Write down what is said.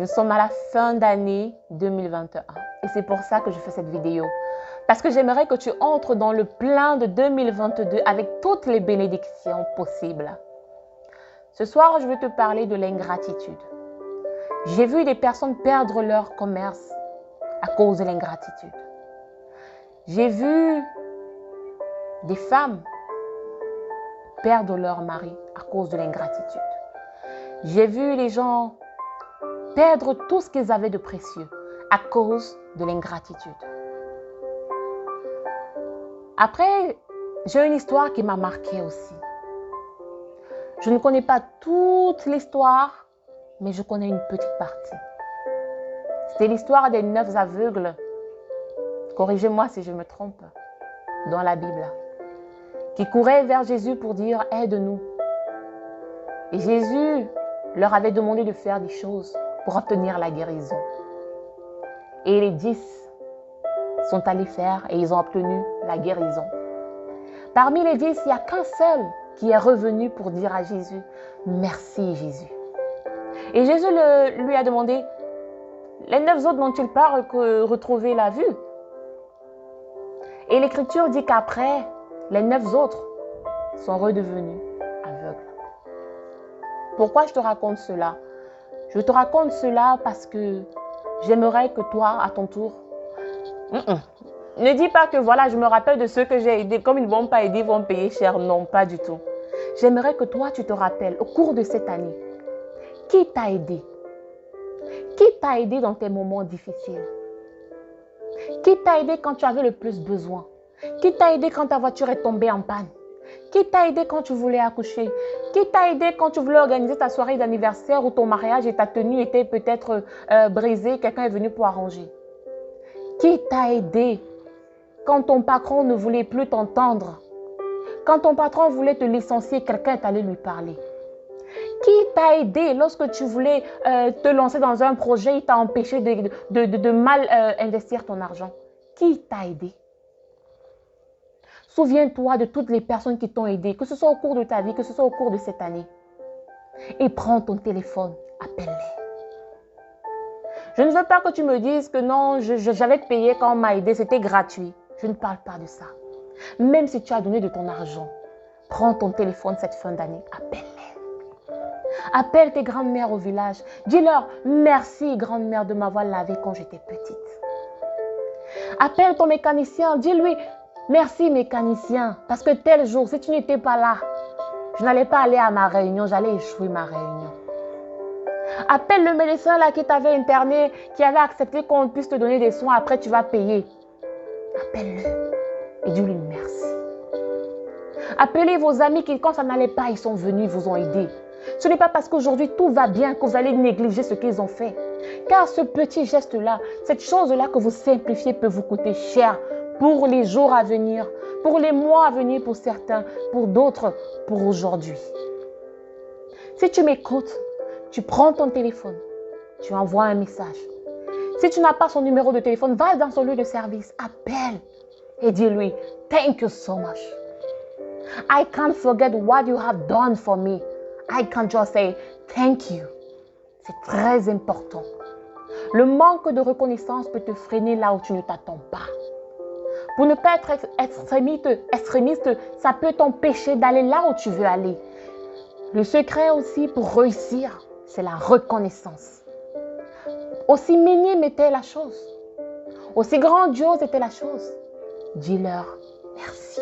Nous sommes à la fin d'année 2021 et c'est pour ça que je fais cette vidéo. Parce que j'aimerais que tu entres dans le plein de 2022 avec toutes les bénédictions possibles. Ce soir, je vais te parler de l'ingratitude. J'ai vu des personnes perdre leur commerce à cause de l'ingratitude. J'ai vu des femmes perdre leur mari à cause de l'ingratitude. J'ai vu les gens perdre tout ce qu'ils avaient de précieux à cause de l'ingratitude. Après, j'ai une histoire qui m'a marquée aussi. Je ne connais pas toute l'histoire, mais je connais une petite partie. C'était l'histoire des 9 aveugles, corrigez-moi si je me trompe, dans la Bible, qui couraient vers Jésus pour dire « Aide-nous ». Et Jésus leur avait demandé de faire des choses pour obtenir la guérison. Et les 10 sont allés faire et ils ont obtenu la guérison. Parmi les 10, il n'y a qu'un seul qui est revenu pour dire à Jésus « Merci Jésus ». Et Jésus lui a demandé « Les 9 autres n'ont-ils pas retrouvé la vue ?» Et l'Écriture dit qu'après, les 9 autres sont redevenus aveugles. Pourquoi je te raconte cela? Je te raconte cela parce que j'aimerais que toi, à ton tour, ne dis pas que voilà, je me rappelle de ceux que j'ai aidés, comme ils ne vont pas aider, ils vont payer cher. Non, pas du tout. J'aimerais que toi, tu te rappelles, au cours de cette année, qui t'a aidé? Qui t'a aidé dans tes moments difficiles? Qui t'a aidé quand tu avais le plus besoin? Qui t'a aidé quand ta voiture est tombée en panne? Qui t'a aidé quand tu voulais accoucher? Qui t'a aidé quand tu voulais organiser ta soirée d'anniversaire ou ton mariage et ta tenue était peut-être brisée, quelqu'un est venu pour arranger? Qui t'a aidé quand ton patron ne voulait plus t'entendre? Quand ton patron voulait te licencier, quelqu'un est allé lui parler. Qui t'a aidé lorsque tu voulais te lancer dans un projet, il t'a empêché de mal investir ton argent? Qui t'a aidé? Souviens-toi de toutes les personnes qui t'ont aidé, que ce soit au cours de ta vie, que ce soit au cours de cette année. Et prends ton téléphone, appelle-les. Je ne veux pas que tu me dises que non, j'avais payé quand on m'a aidé, c'était gratuit. Je ne parle pas de ça. Même si tu as donné de ton argent, prends ton téléphone cette fin d'année, appelle-les. Appelle tes grandes-mères au village. Dis-leur merci grand-mère de m'avoir lavé quand j'étais petite. Appelle ton mécanicien, dis-lui merci mécanicien, parce que tel jour, si tu n'étais pas là, je n'allais pas aller à ma réunion, j'allais échouer ma réunion. Appelle le médecin là qui t'avait interné, qui avait accepté qu'on puisse te donner des soins, après tu vas payer. Appelle-le et dis-lui merci. Appelez vos amis qui, quand ça n'allait pas, ils sont venus, ils vous ont aidé. Ce n'est pas parce qu'aujourd'hui tout va bien que vous allez négliger ce qu'ils ont fait. Car ce petit geste-là, cette chose-là que vous simplifiez peut vous coûter cher pour les jours à venir, pour les mois à venir pour certains, pour d'autres, pour aujourd'hui. Si tu m'écoutes, tu prends ton téléphone, tu envoies un message. Si tu n'as pas son numéro de téléphone, va dans son lieu de service, appelle et dis-lui « Thank you so much. I can't forget what you have done for me. I can't just say thank you. » C'est très important. Le manque de reconnaissance peut te freiner là où tu ne t'attends pas. Pour ne pas être extrémiste, ça peut t'empêcher d'aller là où tu veux aller. Le secret aussi pour réussir, c'est la reconnaissance. Aussi minime était la chose, aussi grandiose était la chose. Dis-leur merci.